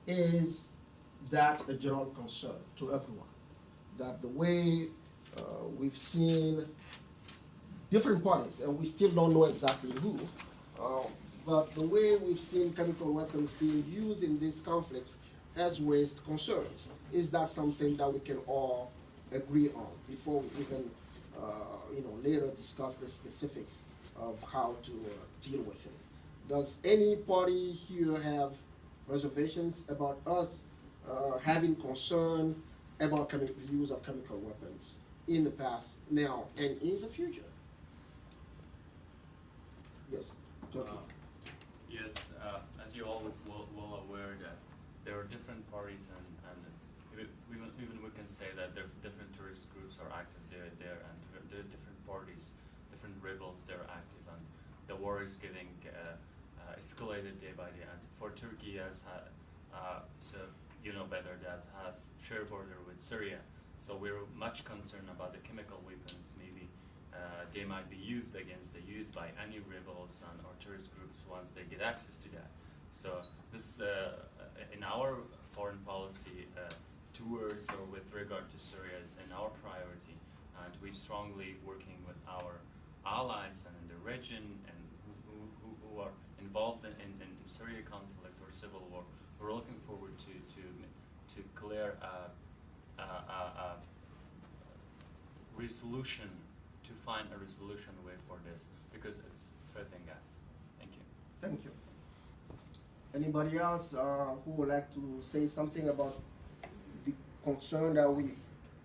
is that a general concern to everyone? That the way we've seen different parties, and we still don't know exactly who, uh, but the way we've seen chemical weapons being used in this conflict has raised concerns. Is that something that we can all agree on before we even, later discuss the specifics of how to deal with it? Does any party here have reservations about us having concerns about the use of chemical weapons in the past, now, and in the future? Yes, Turkey. Yes, as you all well aware that there are different parties and even we can say that there different terrorist groups are active there and different parties, different rebels they're active, and the war is getting escalated day by day. And for Turkey, so you know better, that has shared border with Syria, so we're much concerned about the chemical weapons. Maybe they might be used by any rebels or terrorist groups once they get access to that. So this, in our foreign policy, towards or with regard to Syria is in our priority, and we strongly working with our allies and in the region and who are involved in Syria conflict or civil war. We're looking forward to clear a resolution, to find a resolution way for this, because it's threatening us. Thank you. Thank you. Anybody else who would like to say something about the concern that we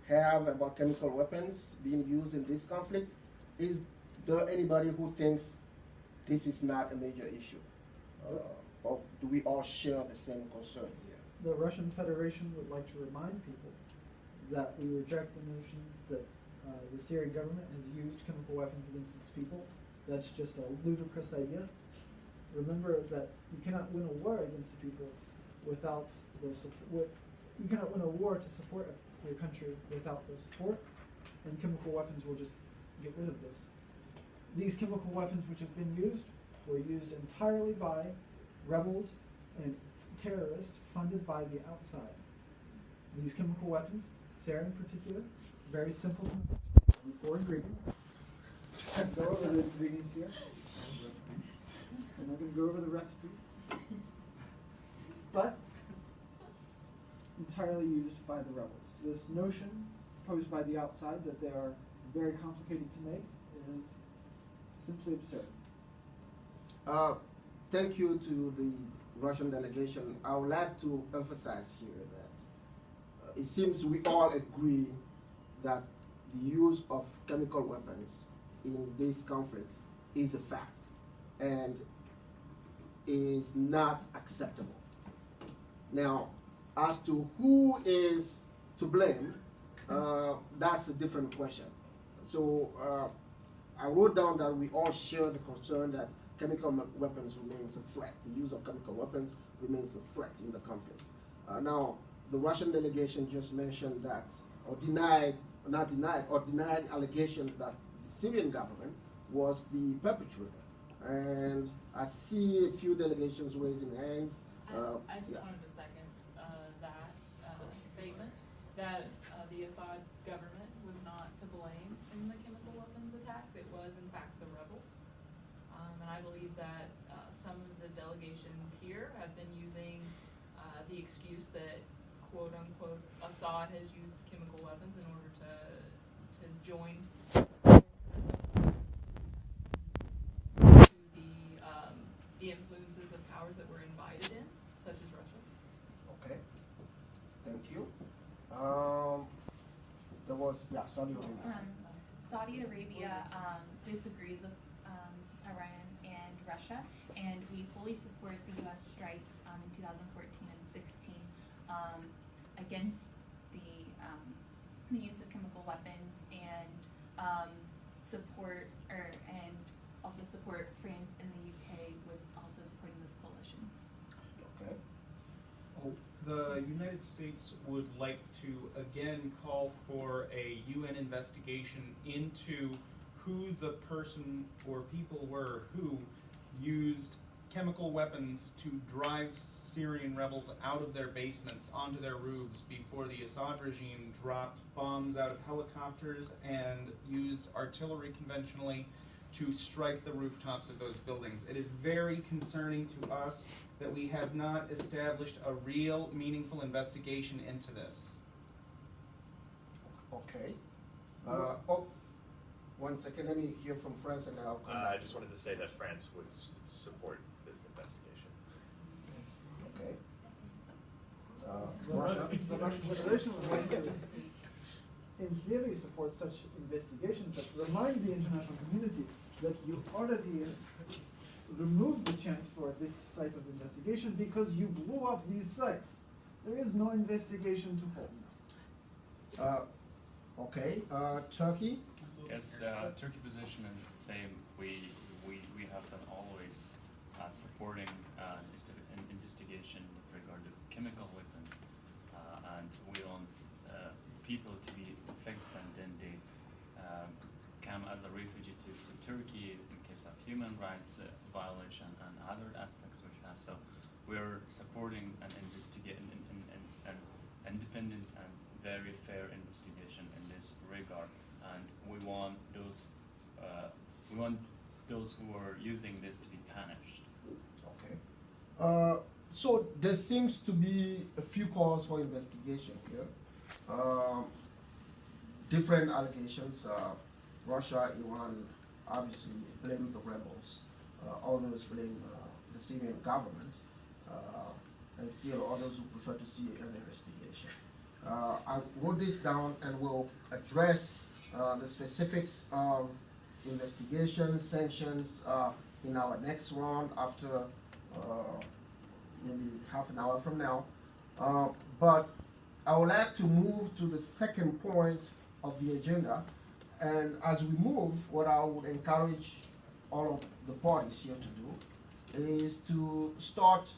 have about chemical weapons being used in this conflict? Is there anybody who thinks this is not a major issue? Or do we all share the same concern here? The Russian Federation would like to remind people that we reject the notion that the Syrian government has used chemical weapons against its people. That's just a ludicrous idea. Remember that you cannot win a war against the people without their support. You cannot win a war to support your country without their support, and chemical weapons will just get rid of this. These chemical weapons which have been used were used entirely by rebels and terrorists funded by the outside. These chemical weapons, sarin in particular, very simple, 4 ingredients. Go over the ingredients here. I'm not going to go over the recipe. But entirely used by the rebels. This notion posed by the outside that they are very complicated to make is simply absurd. Thank you to the Russian delegation. I would like to emphasize here that it seems we all agree that the use of chemical weapons in this conflict is a fact and is not acceptable. Now, as to who is to blame, that's a different question. So I wrote down that we all share the concern that chemical weapons remains a threat. The use of chemical weapons remains a threat in the conflict. Now, the Russian delegation just mentioned that, or denied allegations that the Syrian government was the perpetrator. And I see a few delegations raising hands. I just wanted to second that statement, that the Assad government was not to blame in the chemical weapons attacks. It was, in fact, the rebels. And I believe that some of the delegations here have been using the excuse that, quote unquote, Assad has used chemical weapons in order to join the influences of powers that we're invited in, such as Russia. Okay, thank you. There was, yeah, Saudi Arabia. Saudi Arabia disagrees with Iran and Russia, and we fully support the U.S. strikes in 2014 and 16 against the use of chemical weapons, and also support France and the UK with also supporting those coalitions. Okay. The United States would like to again call for a UN investigation into who the person or people were who used chemical weapons to drive Syrian rebels out of their basements onto their roofs before the Assad regime dropped bombs out of helicopters and used artillery conventionally to strike the rooftops of those buildings. It is very concerning to us that we have not established a real, meaningful investigation into this. Okay. One second, let me hear from France and I'll come back. I just wanted to say that France would support this investigation. Okay. The Russia? The Russian Federation would like to, in theory, support such investigations, but remind the international community that you already removed the chance for this type of investigation because you blew up these sites. There is no investigation to hold now. Okay. Turkey? Yes, Turkey position is the same. We have been always supporting an investigation with regard to chemical weapons, and we want people to be fixed, and then they come as a refugee to Turkey in case of human rights violation and other aspects which has. So we're supporting an independent and very fair investigation in this regard. And we want those who are using this to be punished. Okay. So there seems to be a few calls for investigation here. Different allegations. Russia, Iran obviously blame the rebels. Others blame the Syrian government. And still others who prefer to see an investigation. I wrote this down and will address the specifics of investigation, sanctions in our next round after maybe half an hour from now. But I would like to move to the second point of the agenda. And as we move, what I would encourage all of the parties here to do is to start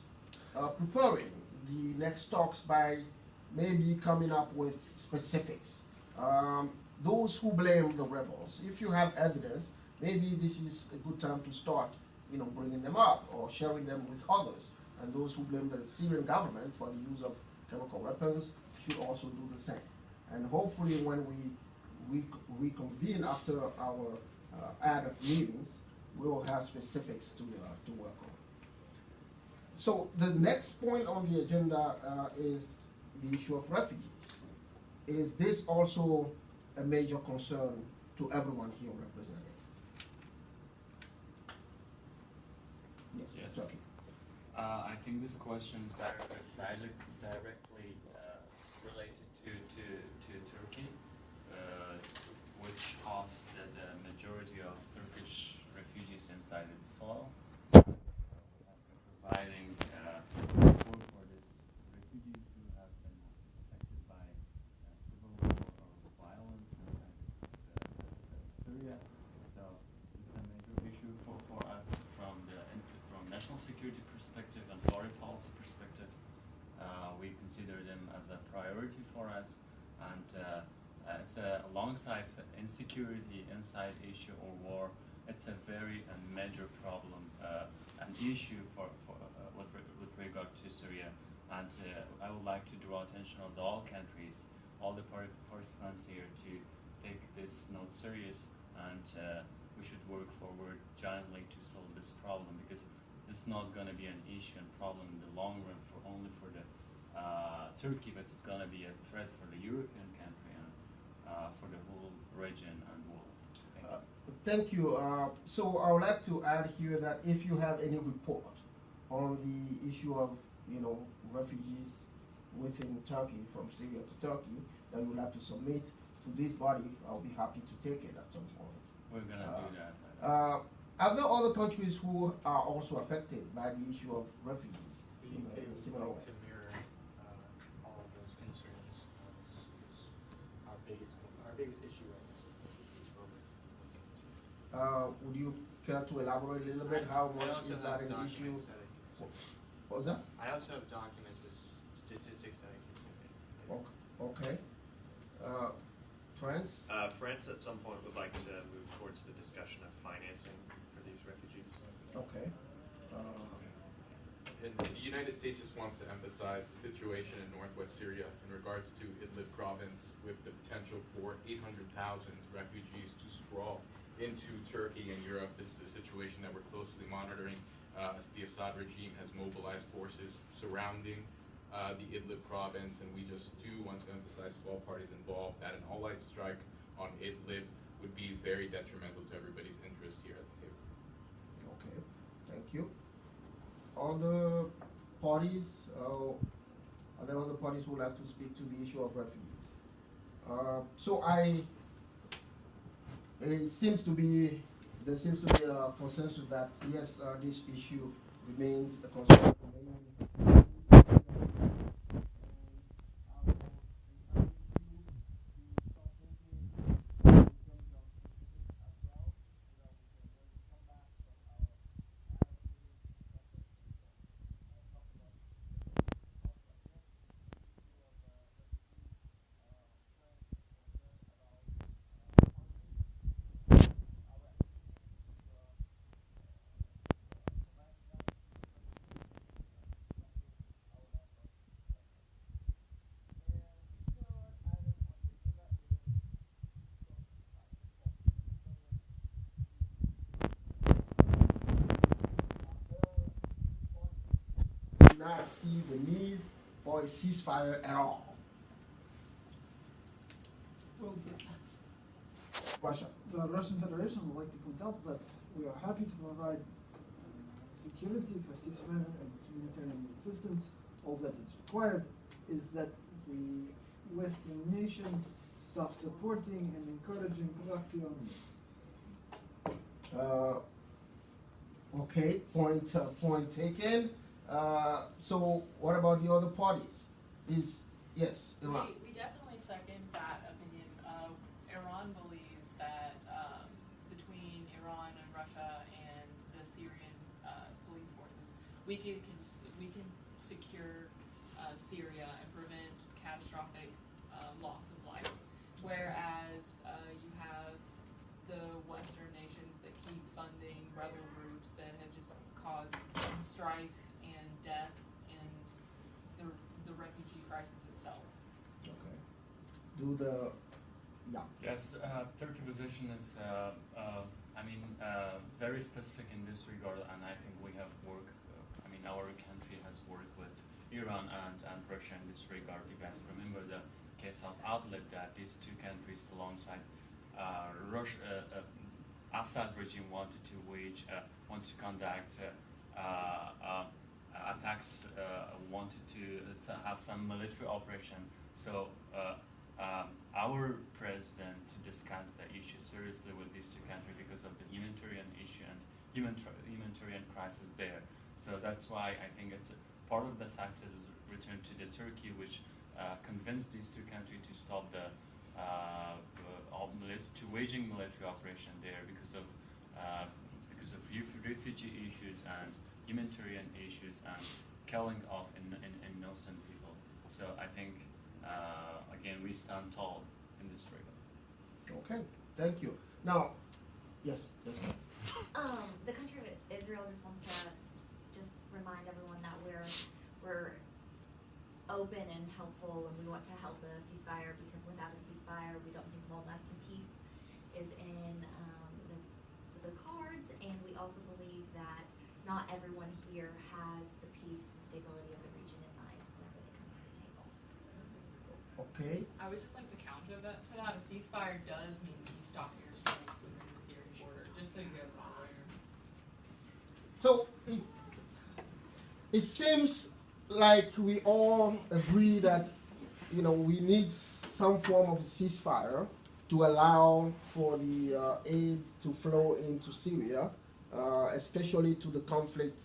preparing the next talks by maybe coming up with specifics. Those who blame the rebels, if you have evidence, maybe this is a good time to start, bringing them up or sharing them with others. And those who blame the Syrian government for the use of chemical weapons should also do the same. And hopefully when we reconvene after our ad hoc meetings, we will have specifics to work on. So the next point on the agenda is the issue of refugees. Is this also a major concern to everyone here represented? Yes. Turkey. I think this question is directly related to Turkey, which hosts the majority of Turkish refugees inside its soil. Providing support for these refugees who have been affected by civil war or violence inside Syria. So this is a major issue for us from national security perspective and foreign policy perspective. We consider them as a priority for us, and it's alongside the insecurity, inside issue or war. It's a very major problem, an issue with regard to Syria, and I would like to draw attention of all countries, all the participants here, to take this note serious, and we should work forward jointly to solve this problem, because this is not going to be an issue and problem in the long run only for the Turkey, but it's going to be a threat for the European country and for the whole region and world. Thank you. So I would like to add here that if you have any report on the issue of refugees within Turkey, from Syria to Turkey, that you would like to submit to this body, I'll be happy to take it at some point. We're going to do that. Are there other countries who are also affected by the issue of refugees in a similar way? To mirror all of those concerns. It's our biggest issue right now at this moment. Would you care to elaborate a little bit? How much is that an issue? What was that? I also have documents with statistics that I can submit. Okay. France? France at some point would like to move towards the discussion of financing for these refugees. Okay. and the United States just wants to emphasize the situation in northwest Syria in regards to Idlib province, with the potential for 800,000 refugees to sprawl into Turkey and Europe. This is a situation that we're closely monitoring as the Assad regime has mobilized forces surrounding the Idlib province, and we just do want to emphasize to all parties involved that an all-out strike on Idlib would be very detrimental to everybody's interest here at the table. Okay, thank you. Other parties, are there other parties who would like to speak to the issue of refugees? There seems to be a consensus that yes, this issue remains a concern. Not see the need for a ceasefire at all. Well, Russia. the Russian Federation would like to point out that we are happy to provide security for ceasefire and humanitarian assistance. All that is required is that the Western nations stop supporting and encouraging proxy armies. Okay, point taken. So what about the other parties? Yes, Iran. We definitely second that opinion. Iran believes that between Iran and Russia and the Syrian police forces, we can secure Syria and prevent catastrophic loss of life. Whereas you have the Western nations that keep funding rebel groups that have just caused strife and death and the refugee crisis itself. Okay. Yes, Turkey position is, very specific in this regard, and I think we have worked, our country has worked with Iran and Russia in this regard. You guys remember the case of Idlib, that these two countries alongside Assad regime wanted to conduct attacks, wanted to have some military operation. So our president discussed the issue seriously with these two countries because of the humanitarian issue and humanitarian crisis there. So that's why I think it's part of the success is returned to the Turkey, which convinced these two countries to stop the waging military operation there because of refugee issues and humanitarian issues and killing of innocent people. So I think again we stand tall in this regard. Okay, thank you. Now, yes. The country of Israel just wants to remind everyone that we're open and helpful, and we want to help the ceasefire, because without a ceasefire, we don't think long-lasting peace is in the cards, and we also believe that not everyone here has the peace and stability of the region in mind whenever they come to the table. Okay. I would just like to counter that. A ceasefire does mean that you stop airstrikes within the Syrian border, just so you guys are aware. So it seems like we all agree that we need some form of ceasefire to allow for the aid to flow into Syria, especially to the conflict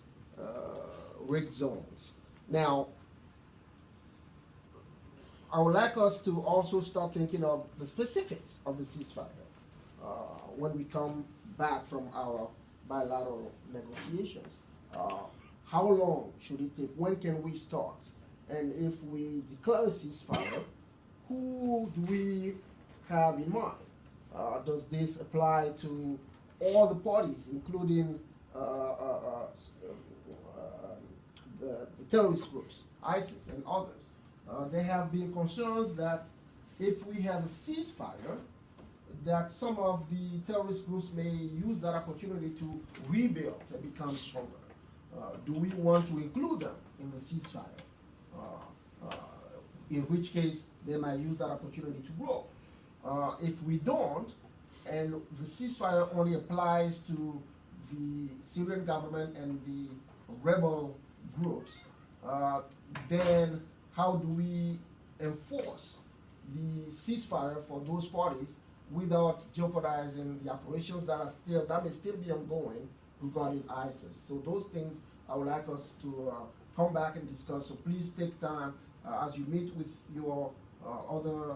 rigged zones. Now, I would like us to also start thinking of the specifics of the ceasefire when we come back from our bilateral negotiations. How long should it take? When can we start? And if we declare a ceasefire, who do we have in mind? Does this apply to all the parties, including the terrorist groups, ISIS and others. There have been concerns that if we have a ceasefire, that some of the terrorist groups may use that opportunity to rebuild and become stronger. Do we want to include them in the ceasefire? In which case, they might use that opportunity to grow. If we don't, and the ceasefire only applies to the Syrian government and the rebel groups, then how do we enforce the ceasefire for those parties without jeopardizing the operations that may still be ongoing regarding ISIS? So those things I would like us to come back and discuss. So please take time as you meet with your other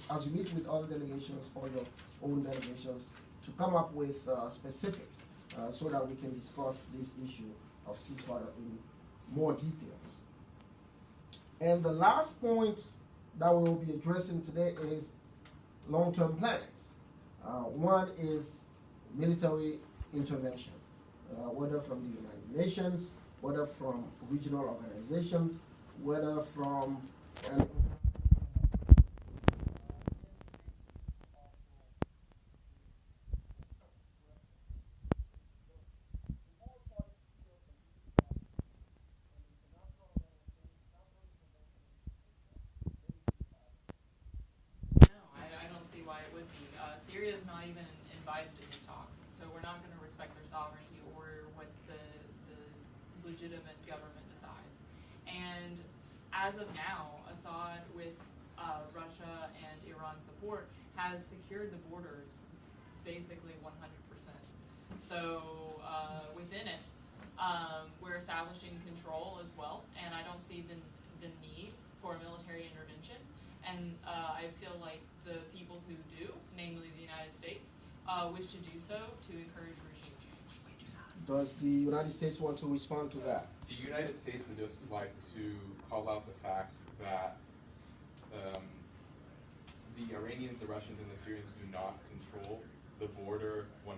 delegations or your own delegations to come up with specifics so that we can discuss this issue of ceasefire in more details. And the last point that we will be addressing today is long-term plans. One is military intervention, whether from the United Nations, whether from regional organizations, whether from Syria is not even invited to these talks, so we're not going to respect their sovereignty or what the legitimate government decides. And as of now, Assad, with Russia and Iran support, has secured the borders basically 100%. So within it, we're establishing control as well, and I don't see the need for a military intervention. And I feel like the people who do, namely the United States, wish to do so to encourage regime change. Does the United States want to respond to that? The United States would just like to call out the fact that the Iranians, the Russians, and the Syrians do not control the border 100%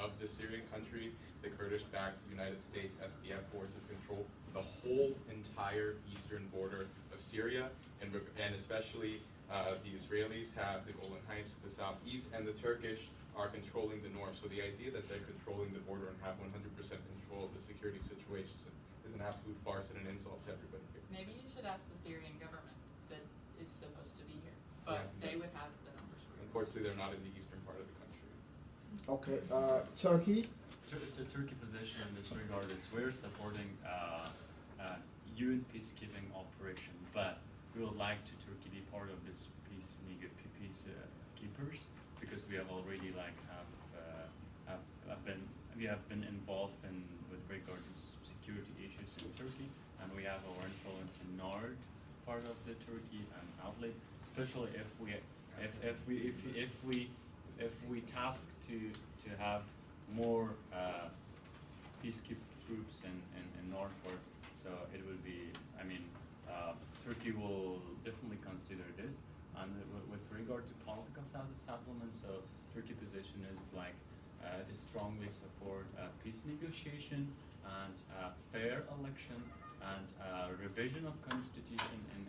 of the Syrian country. The Kurdish-backed United States SDF forces control the whole entire eastern border of Syria, and especially the Israelis have the Golan Heights to the southeast, and the Turkish are controlling the north. So the idea that they're controlling the border and have 100% control of the security situation is an absolute farce and an insult to everybody here. Maybe you should ask the Syrian government that is supposed to be here, but they would have the numbers for you. Unfortunately, they're not in the eastern part of the country. Okay, Turkey. Turkey position in this regard is we're supporting UN peacekeeping operation, but we would like Turkey be part of this peacekeepers because we have already been involved with regard to security issues in Turkey, and we have our influence in north part of the Turkey outlet, especially if we task to have more peacekeeping troops in north part. So it will be, Turkey will definitely consider this. And with regard to political settlement, so Turkey position is to strongly support peace negotiation and fair election and revision of constitution in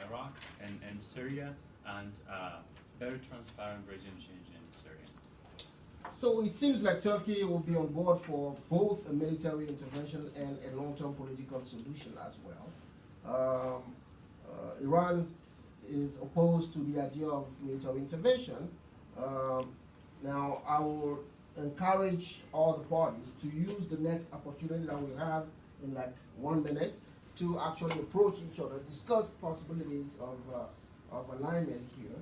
Iraq and Syria and very transparent regime change in Syria. So it seems like Turkey will be on board for both a military intervention and a long-term political solution as well. Iran is opposed to the idea of military intervention. Now, I will encourage all the parties to use the next opportunity that we have in 1 minute to actually approach each other, discuss possibilities of alignment here.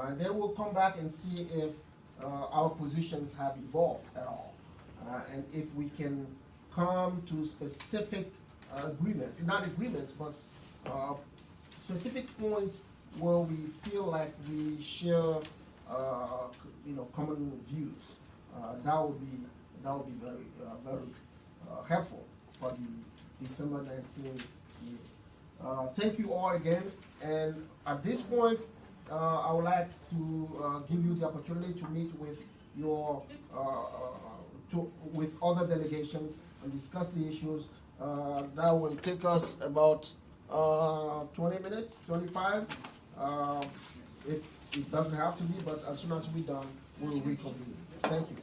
And then we'll come back and see if our positions have evolved at all. And if we can come to specific agreements, not agreements, but specific points where we feel like we share, common views. That would be very, very helpful for the December 19th year. Thank you all again. And at this point, I would like to give you the opportunity to meet with with other delegations and discuss the issues That will take us about 20 minutes, 25. If it doesn't have to be, but as soon as we're done, we'll reconvene. Thank you.